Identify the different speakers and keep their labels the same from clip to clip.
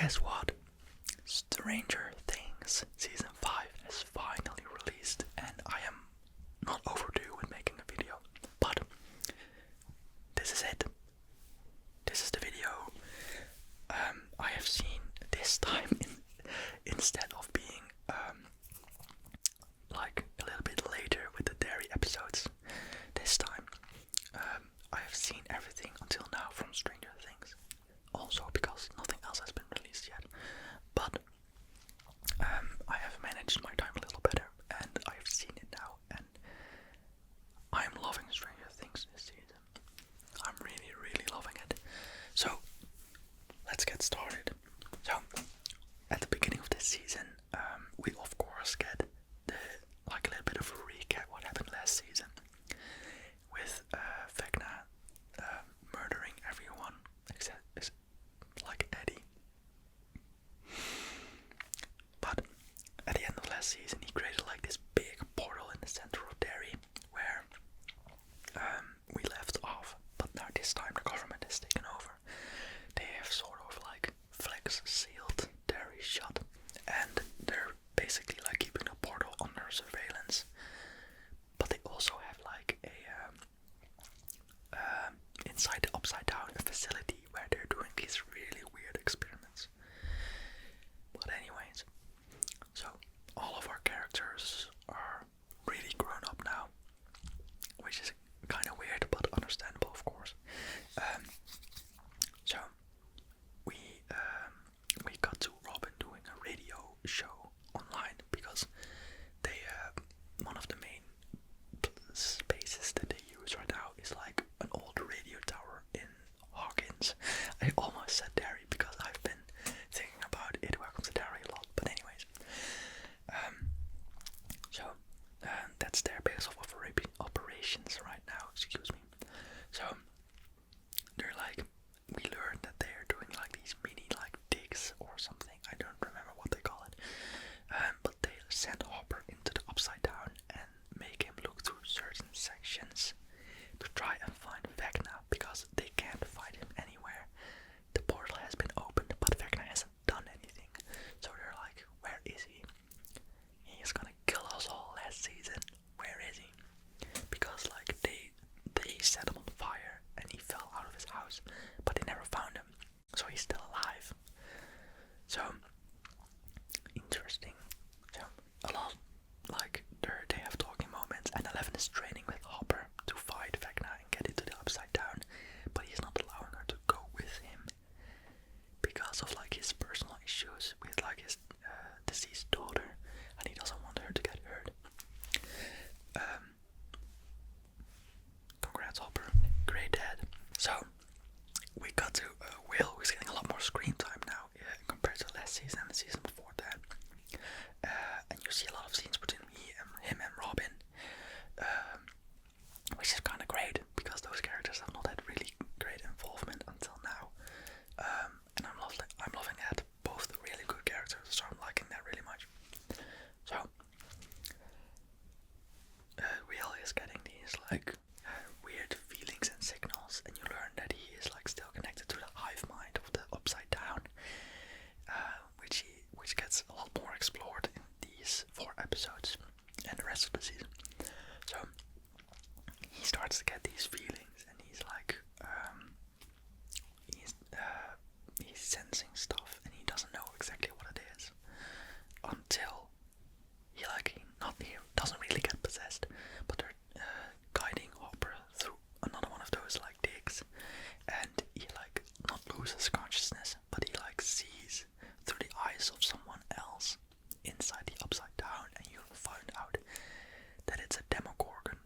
Speaker 1: guess what? Stranger Things Season 5 has finally released, and I am not overdue with making a video, but this is it. This is the video I have seen this time instead of being like a little bit later with the dairy episodes. This time I have seen everything until now from Stranger Things. Also because nothing else has been released yet. But I have managed my time a little better and I have seen it now, and I'm loving Stranger Things this season. I'm really, really loving it. So let's get started. So at the beginning of this season, we of course get a little bit of a recap what happened last season with Vecna murdering everyone except like Eddie. But at the end of last season, he created like this big portal in the center of Derry where we left off. But now this time the government has taken over. They have sort of like flex sealed Derry shut, and they're basically like keeping the portal under surveillance. But they also have like a inside the Upside Down, a facility where they're doing these really weird experiments. But anyways, so all of our characters are really grown up now, which is kind of weird but understandable, of course. So we got to Robin doing a radio show online because they one of the main spaces that they use right now is like an old radio tower in Hawkins. I almost said Derry because I've been thinking about it. Welcome to Derry a lot, but anyways, so that's their base of operations right now. Excuse me. So they're like, we learned that they're doing like these mini like digs or something. I don't remember what they call it. But they send Hopper into the Upside Down and make him look through certain sections to try and find Vecna because they can't find him anywhere. The portal has been opened, but Vecna hasn't done anything. So they're like, where is he? He's gonna kill us all last season. Where is he? Because like they set him on fire and he fell out of his house, but they never found him. So he's still alive. So interesting. So a lot like they have talking moments, and Eleven is training with Hopper to fight Vecna and get into the Upside Down, but he's not allowing her to go with him because of like his personal issues with like his deceased daughter, and he doesn't want her to get hurt. Congrats, Hopper. Great dad. So we got to Will, who's getting a lot more screen time now compared to last season and the season before that. And you see a lot of scenes between him and Robin, which is kind of great because those characters have not had really great involvement until now. And I'm loving that. Both really good characters, so I'm liking that really much. So Will is getting these like weird feelings and signals, and you learn that he is like still connected to the hive mind of the Upside Down, which gets a lot more explored in these 4 episodes and the rest of the season. So he starts to get these feelings, and he's like he's sensing stuff, and he doesn't know exactly what it is until he doesn't really get possessed, but they're guiding Hopper through another one of those like digs, and he like not loses consciousness, but he like sees through the eyes of someone else inside the Upside Down, and you find out that it's a Demogorgon,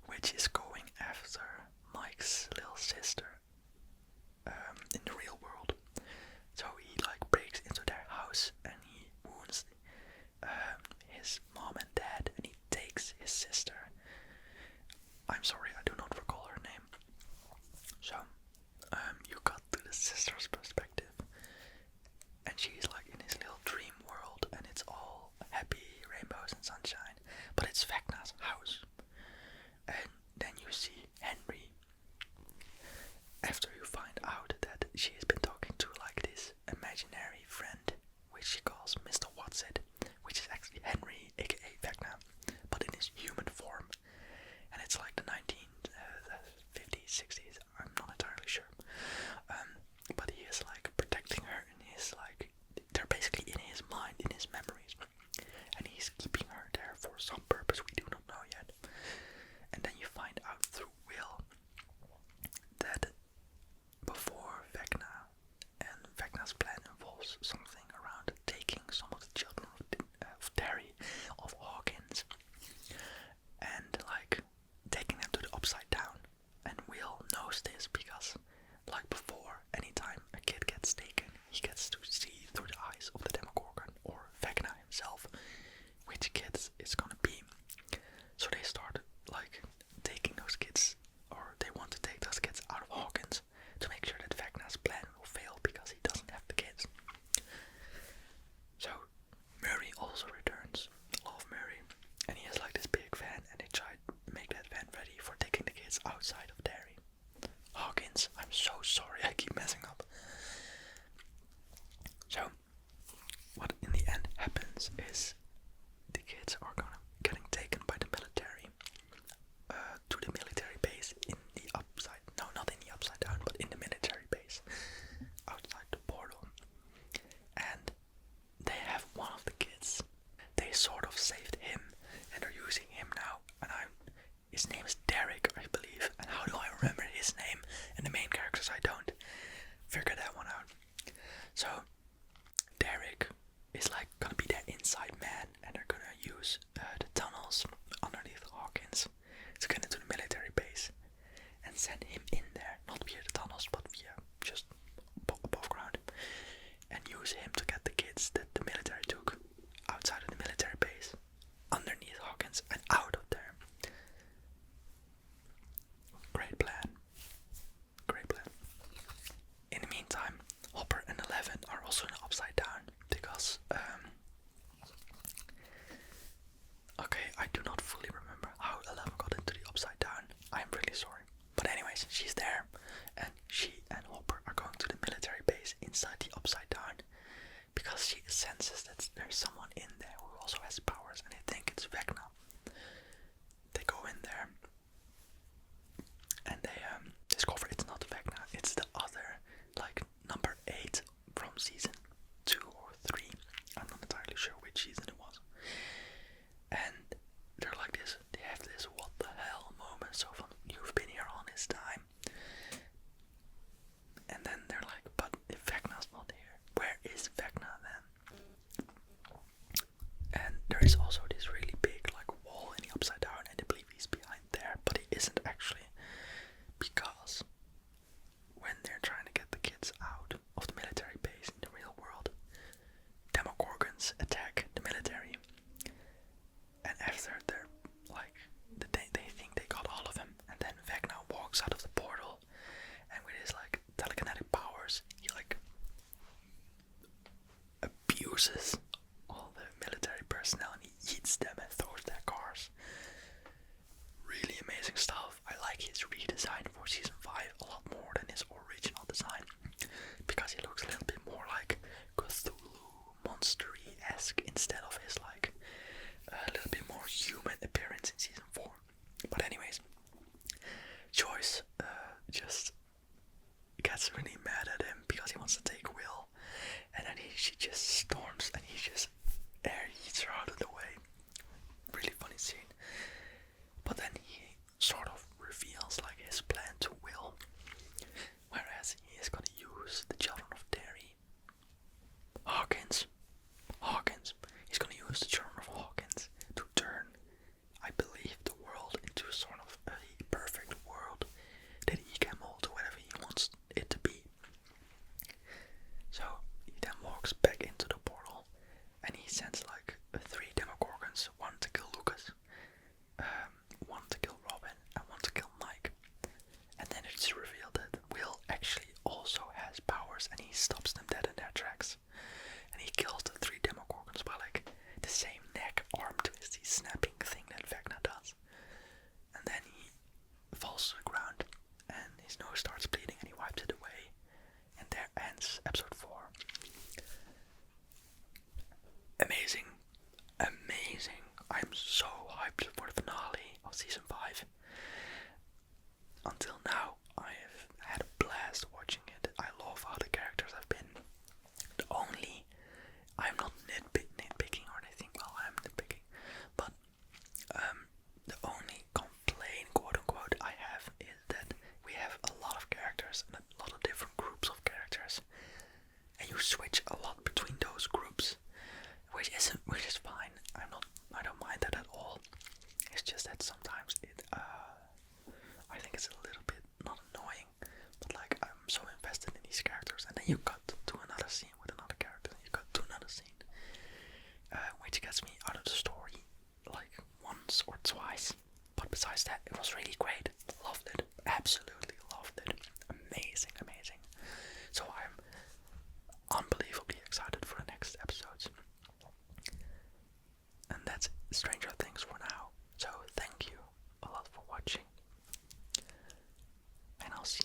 Speaker 1: which is going after Mike's little sister in the real world. it's like the 1950s, 60s. I'm not entirely sure. But he is like protecting her, and he's like, they're basically in his mind, in his memories, and he's keeping her there for some purpose we do not know yet. And then you find out through Will that before Vecna, and Vecna's plan involves something around taking some of the children of Terry, of Hawkins, and like taking them to the Upside Down. And Will knows this because, like before, anytime a kid gets taken, he gets to see through the eyes of the Demogorgon or Vecna himself which kids it's gonna be. So they start like taking those kids, or they want to take those kids out of Hawkins to make sure that Vecna's plan will fail because he doesn't have the kids. So Murray also returns. Love Murray, and he has like this big van, and they try to make that van ready for taking the kids outside of Derry. Hawkins, I'm so sorry, I keep messing up. So what in the end happens is the kids are getting taken by the military to the military base in the upside, no, not in the Upside Down, but in the military base outside the portal. And they have one of the kids. They sort of saved him, and they're using him now. And his name is Derek, I believe. And how do I remember his name? And the main characters, I don't. Figure that one out. So Derek is like gonna be their inside man, and they're gonna use the tunnels underneath Hawkins to get into the military base and send him in there, not via the tunnels, but via just above ground, and use him to get the kids that the military took outside of the military base, underneath Hawkins, and out of there. Great plan. Great plan. In the meantime, Hopper and Eleven are also in the Upside Down because, okay, I do not fully remember how Eleven got into the Upside Down. I'm really sorry. But anyways, she's there, and she and Hopper are going to the military base inside the Upside Down because she senses that there's someone in there who also has powers, and they think it's Vecna. They go in there, and they discover it's not Vecna, it's the other, like number 8 from season 2 or 3. I'm not entirely sure which season it was. And they're like this, they have this what the hell moment, so fun, you've been here all this time. And then they're like, but if Vecna's not here, where is Vecna then? And there is also this really big like wall in the Upside Down, and I believe he's behind there, but he isn't actually, because when they're trying to get the kids out of the military base in the real world, Demogorgons attack the military, and after they're like, they think they got all of them, and then Vecna walks out of the portal, and with his like telekinetic powers, he like abuses all the military personnel, and he eats them and throws their cars. Really amazing stuff. I like his redesign for season 5 a lot more than his original design, because he looks a little bit more like Cthulhu monster-esque instead of his like a little bit more human appearance in season 4. But anyways, Joyce just gets really mad at him because he wants to take Will, and then she just storms and he just air eats her out of the way. Really funny scene. But then he sort of reveals like his plan to Will, whereas he is gonna use the children of Derry. Hawkins. He's gonna use the children of Hawkins to turn, I believe, the world into sort of a perfect world that he can mold to whatever he wants it to be. So he then walks back into the portal, and he sends like 3 Demogorgons, one to kill Lucas, one to kill Robin, and one to kill Mike. And then it's revealed that Will actually also has powers, and he stops them dead in their tracks. And he kills the 3 Demogorgons by like the same neck arm twisty snapping thing that Vecna does. And then he falls to the ground, and his nose starts bleeding, and he wipes it away. And there ends episode 4. Amazing. I'm so hyped for the finale of season 5. switch a lot between those groups, which is fine. I don't mind that at all. It's just that sometimes I think it's a little bit not annoying, but like I'm so invested in these characters, and then you cut to another scene with another character, and you cut to another scene, which gets me out of the story like once or twice. But besides that, it was really great. Loved it. Absolutely loved it. Amazing, amazing. So I'm unbelievably excited for the next episodes. And that's Stranger Things for now. So thank you a lot for watching. And I'll see